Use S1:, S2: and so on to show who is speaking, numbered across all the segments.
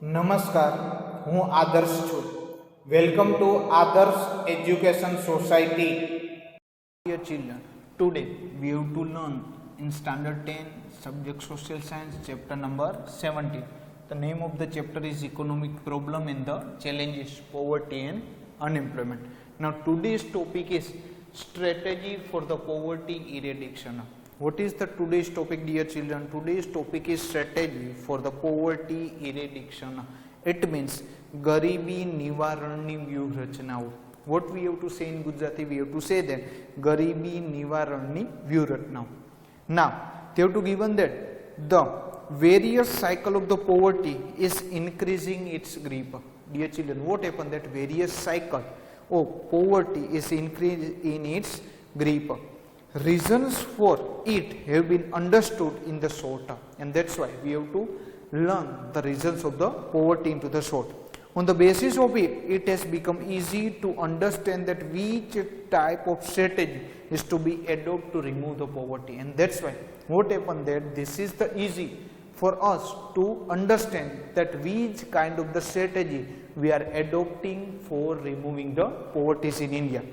S1: નમસ્કાર, હું આદર્શ છું. વેલકમ ટુ આદર્શ education society.
S2: Dear children, today we have to learn in standard 10 subject social science chapter number 17. The name of the chapter is economic problem and the challenges poverty and unemployment. Now today's topic is strategy for the poverty eradication. What is the today's topic, dear children? Today's topic is strategy for the poverty eradication. It means ગરીબી નિવારણની વ્યૂહરચનાઓ. What we have to say in Gujarati? We have to say that ગરીબી નિવારણની વ્યૂહરચનાઓ. Now they have to given that the various cycle of the poverty is increasing its grip. Dear children, what happened that various cycle of poverty is increasing in its grip. Reasons for it have been understood in the short term, and that's why we have to learn the reasons of the poverty into the short. On the basis of it, it has become easy to understand that which type of strategy is to be adopted to remove the poverty, and that's why what happened that this is the easy for us to understand that which kind of the strategy we are adopting for removing the poverty in India.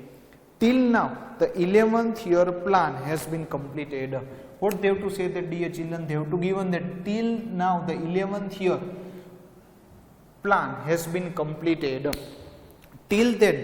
S2: Till now, the 11th year plan has been completed. What they have to say that, dear children? They have to given that till now the 11th year plan has been completed. Till then,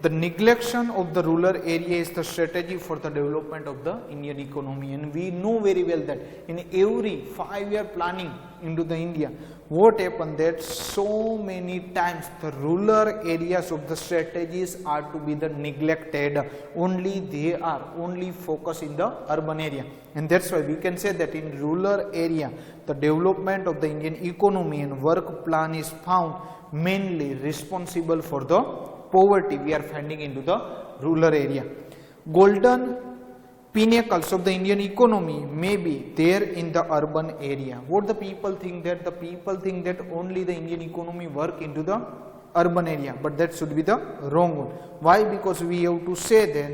S2: the neglection of the rural area is the strategy for the development of the Indian economy, and we know very well that in every 5-year planning into the India, what happened that so many times the rural areas of the strategies are to be the neglected. Only they are only focused in the urban area, and that's why we can say that in rural area the development of the Indian economy and work plan is found mainly responsible for the poverty we are finding into the rural area. Golden pinnacles of the Indian economy may be there in the urban area. What the people think that? The people think that only the Indian economy work into the urban area, but that should be the wrong one. Why? Because we have to say that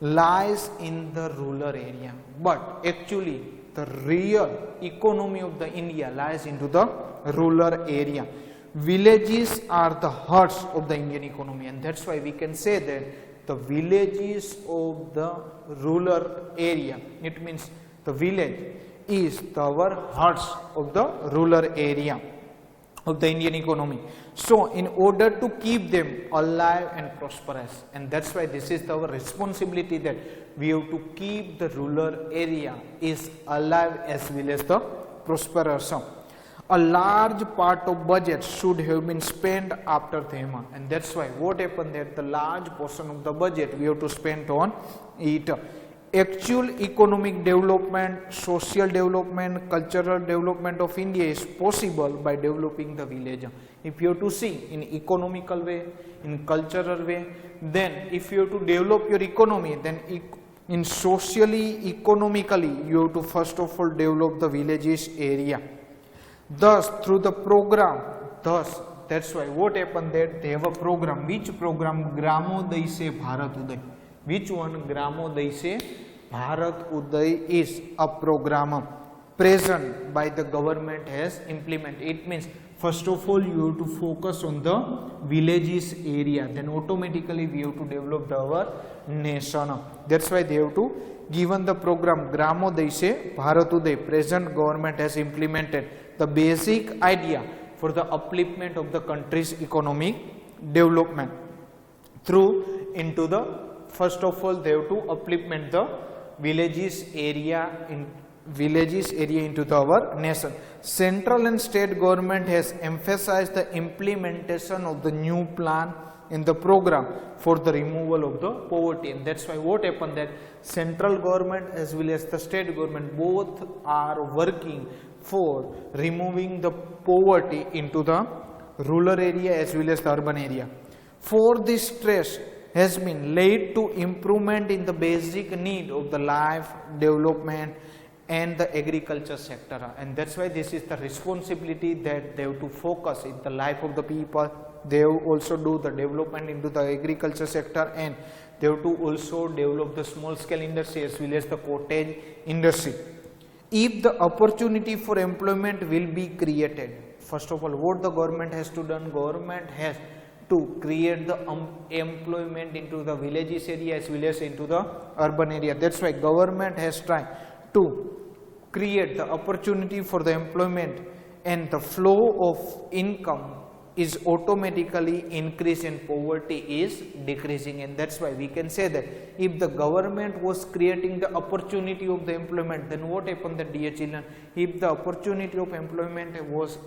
S2: lies in the rural area, but actually the real economy of the India lies into the rural area. Villages are the hearts of the Indian economy, and that's why we can say that the villages of the rural area, it means the village is our hearts of the rural area of the Indian economy. So in order to keep them alive and prosperous, and that's why this is our responsibility that we have to keep the rural area is alive as well as the prosperous. A large part of budget should have been spent after Thema, and that's why what happened that the large portion of the budget we have to spend on it. Actual economic development, social development, cultural development of India is possible by developing the village. If you have to see in economical way, in cultural way, then if you have to develop your economy, then in socially, economically, you have to first of all develop the villages area. Thus, through the program, that's why what happened that they have a program. Which program? Gramoday se Bharat Uday. Which one? Gramoday se Bharat Uday is a program present by the government has implemented. It means first of all you have to focus on the villages area, then automatically we have to develop our nation. That's why they have to given the program Gramoday se Bharat Uday. Present government has implemented the basic idea for the upliftment of the country's economic development through into the first of all they have to upliftment the villages area into our nation. Central and state government has emphasized the implementation of the new plan in the program for the removal of the poverty, and that's why what happened that central government as well as the state government both are working for removing the poverty into the rural area as well as the urban area. For this stress has been laid to improvement in the basic need of the life, development and the agriculture sector, and that's why this is the responsibility that they have to focus in the life of the people. They have also do the development into the agriculture sector, and they have to also develop the small scale industry as well as the cottage industry. If the opportunity for employment will be created, first of all, what the government has to done? Government has to create the employment into the villages area as well as into the urban area. That's why government has tried to create the opportunity for the employment, and the flow of income is automatically increase and poverty is decreasing. And that's why we can say that if the government was creating the opportunity of the employment, then what happened that, dear children, if the opportunity of employment was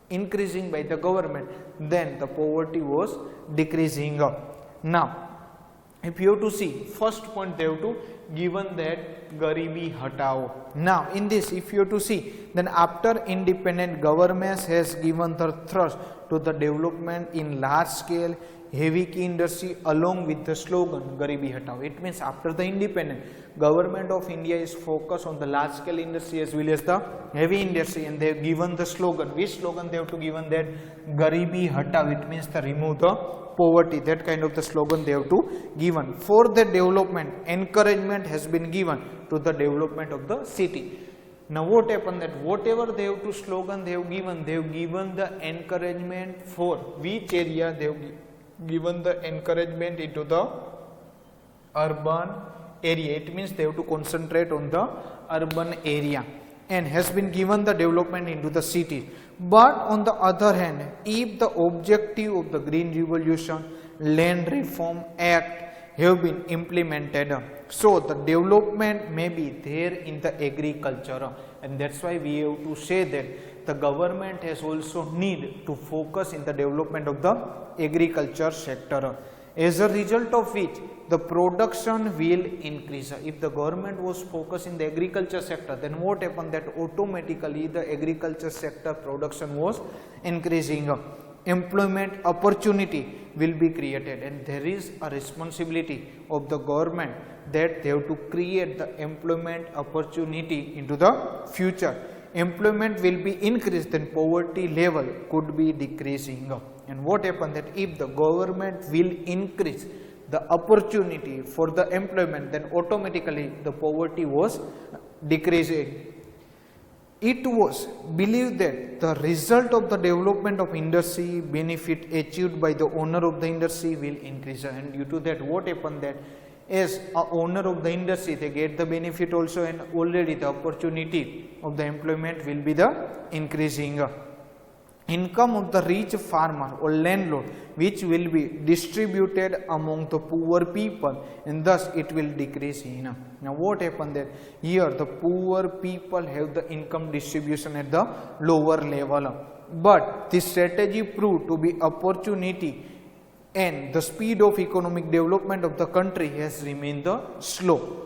S2: increasing by the government, then the poverty was decreasing. Now if you have to see, first point they have to given that Garibi Hatao. Now in this, if you have to see, then after independent, government has given the thrust to the development in large scale heavy key industry along with the slogan Garibi Hatao. It means after the independent, government of India is focused on the large scale industry as well as the heavy industry, and they have given the slogan. Which slogan they have to given? That Garibi Hatao. It means the remove the poverty. That kind of the slogan they have to given. For the development, encouragement has been given to the development of the city. Now what happened that whatever they have to slogan they have given the encouragement for which area? They have given the encouragement into the urban area. It means they have to concentrate on the urban area, and has been given the development into the city. But on the other hand, if the objective of the Green Revolution, Land Reform Act have been implemented, so the development may be there in the agriculture, and that's why we have to say that the government has also need to focus in the development of the agriculture sector. As a result of which the production will increase. If the government was focused in the agriculture sector, then what happened that automatically the agriculture sector production was increasing. Employment opportunity will be created, and there is a responsibility of the government that they have to create the employment opportunity into the future. Employment will be increased, then poverty level could be decreasing. And what happened that if the government will increase the opportunity for the employment, then automatically the poverty was decreasing. It was believed that the result of the development of industry, benefit achieved by the owner of the industry will increase, and due to that what happened that as a owner of the industry they get the benefit also, and already the opportunity of the employment will be the increasing. Income of the rich farmer or landlord which will be distributed among the poor people, and thus it will decrease in. Now what happened that here the poor people have the income distribution at the lower level, but this strategy proved to be opportunity, and the speed of economic development of the country has remained the slow.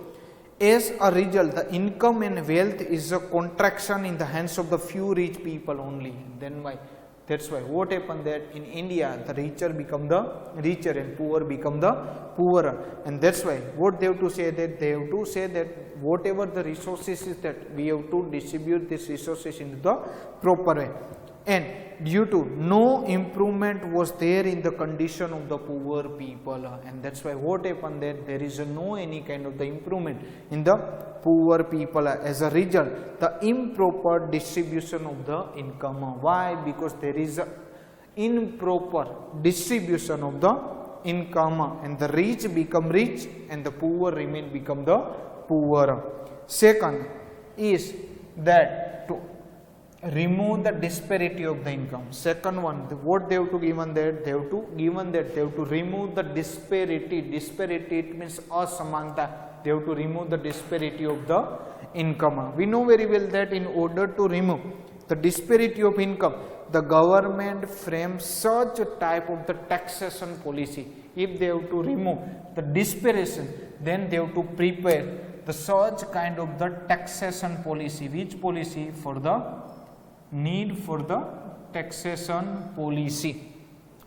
S2: As a result, the income and wealth is a contraction in the hands of the few rich people only. Then why? That's why what happened that in India the richer become the richer and poor become the poorer, and that's why what they have to say that they have to say that whatever the resources is that we have to distribute these resources in the proper way. And due to no improvement was there in the condition of the poor people, and that's why what happened that there is no any kind of the improvement in the poor people. As a result, the improper distribution of the income. Why? Because there is a improper distribution of the income, and the rich become rich and the poor remain become the poor. Second is that to remove the disparity of the income. Second one, what they have to given that they have to given that they have to remove the disparity. Disparity, it means asamanta. They have to remove the disparity of the income. We know very well that in order to remove the disparity of income, the government frames such a type of the taxation policy. If they have to remove the disparity, then they have to prepare the such kind of the taxation policy. Which policy? For the need for the taxation policy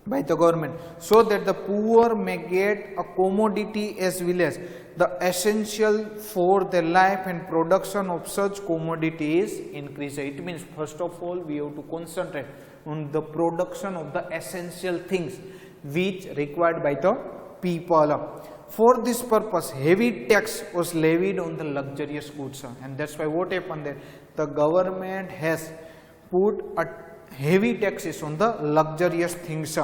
S2: by the government, so that the poor may get a commodity as well as the essential for their life, and production of such commodities increase. It means first of all we have to concentrate on the production of the essential things which required by the people. For this purpose heavy tax was levied on the luxurious goods, and that's why what happened that the government has put a heavy taxes on the luxurious things,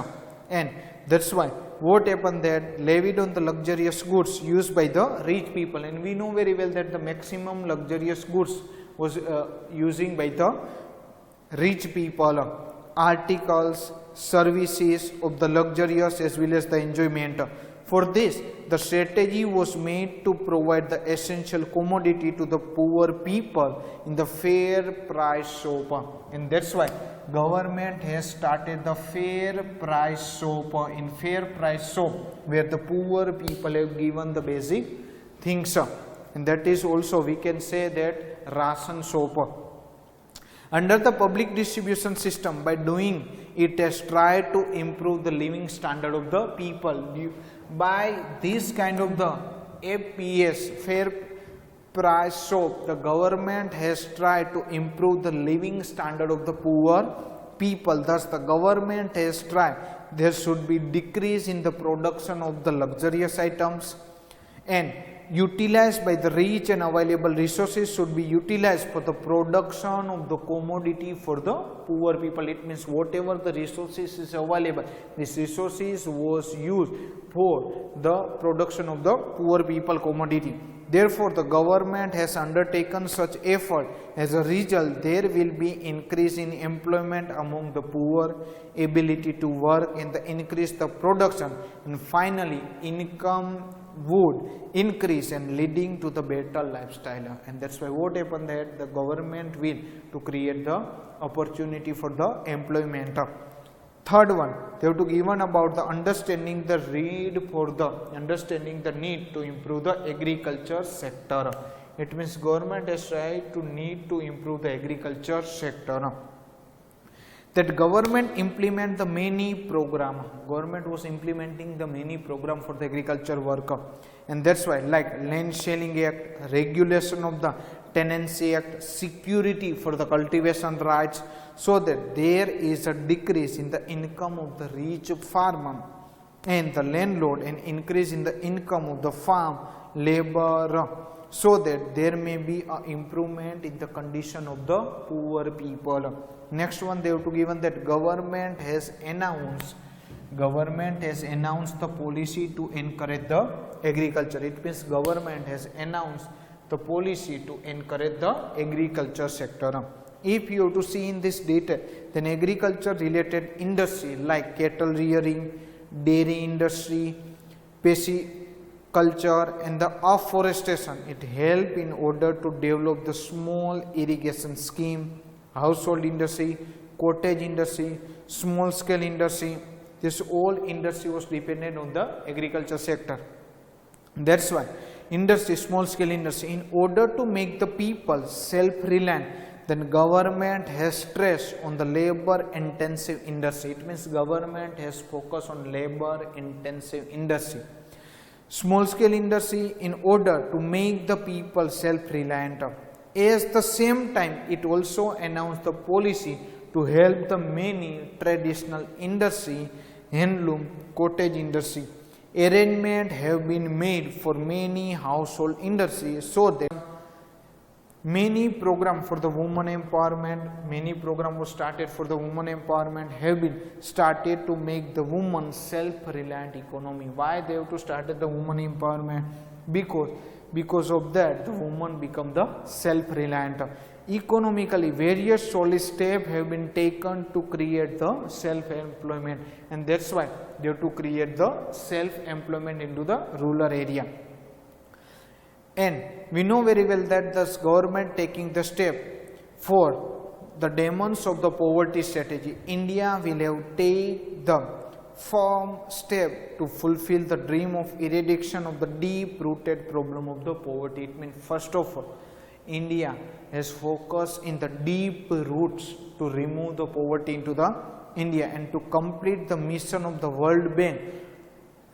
S2: and that's why what happened that levied on the luxurious goods used by the rich people, and we know very well that the maximum luxurious goods was using by the rich people, articles, services of the luxurious as well as the enjoyment. For this, the strategy was made to provide the essential commodity to the poor people in the fair price shop, and that's why government has started the fair price shop. In fair price shop, where the poor people have given the basic things, and that is also we can say that ration shop. Under the public distribution system, by doing it has tried to improve the living standard of the people. By this kind of the FPS, fair price shop, the government has tried to improve the living standard of the poor people. Thus, the government has tried there should be decrease in the production of the luxurious items, and utilized by the rich and available resources should be utilized for the production of the commodity for the poor people. It means whatever the resources is available, this resources was used for the production of the poor people commodity. Therefore, the government has undertaken such effort. As a result, there will be increase in employment among the poor, ability to work, and the increase the production, and finally income would increase and leading to the better lifestyle. And that's why what happened that the government will to create the opportunity for the employment. Third one, they have to given about the understanding the need for the understanding the need to improve the agriculture sector. It means government has tried to need to improve the agriculture sector. That government implement the many program. Government was implementing the many program for the agriculture work, and that's why like Land Sharing Act, regulation of the Tenancy Act, security for the cultivation rights, so that there is a decrease in the income of the rich farmer and the landlord, and increase in the income of the farm laborer, so that there may be an improvement in the condition of the poor people. Next one, they have to given that government has announced the policy to encourage the agriculture. It means government has announced the policy to encourage the agriculture sector. If you have to see in this data, then agriculture related industry like cattle rearing, dairy industry, pisciculture, and the afforestation, it help in order to develop the small irrigation scheme, household industry, cottage industry, small scale industry. This all industry was dependent on the agriculture sector. That's why industry, small scale industry, in order to make the people self-reliant, then government has stressed on the labor intensive industry. It means government has focused on labor intensive industry, small scale industry, in order to make the people self-reliant. At the same time, it also announced the policy to help the many traditional industry, handloom, cottage industry. Arrangements have been made for many household industries, so that many program for the women empowerment, many program was started for the women empowerment, have been started to make the woman self-reliant economy. Why they have to start the women empowerment? Because of that the woman become the self-reliant. Economically, various solid steps have been taken to create the self-employment, and that's why they have to create the self-employment into the rural area. And we know very well that the government taking the step for the demands of the poverty strategy. India will have take the firm step to fulfill the dream of eradication of the deep-rooted problem of the poverty. It means first of all, India has focused in the deep roots to remove the poverty into the India, and to complete the mission of the World Bank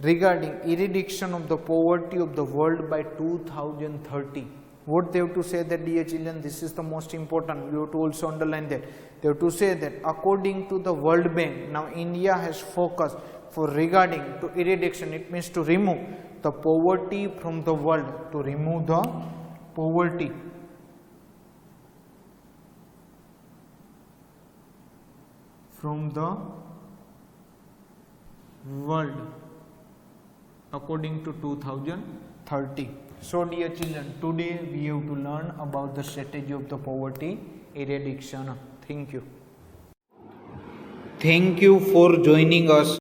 S2: regarding eradication of the poverty of the world by 2030. What they have to say that, dear children, this is the most important. You have to also underline that. They have to say that according to the World Bank, now India has focused for regarding to eradication. It means to remove the poverty from the world, to remove the poverty from the world according to 2030. So dear children, today we have to learn about the strategy of the poverty eradication. Thank you.
S1: Thank you for joining us.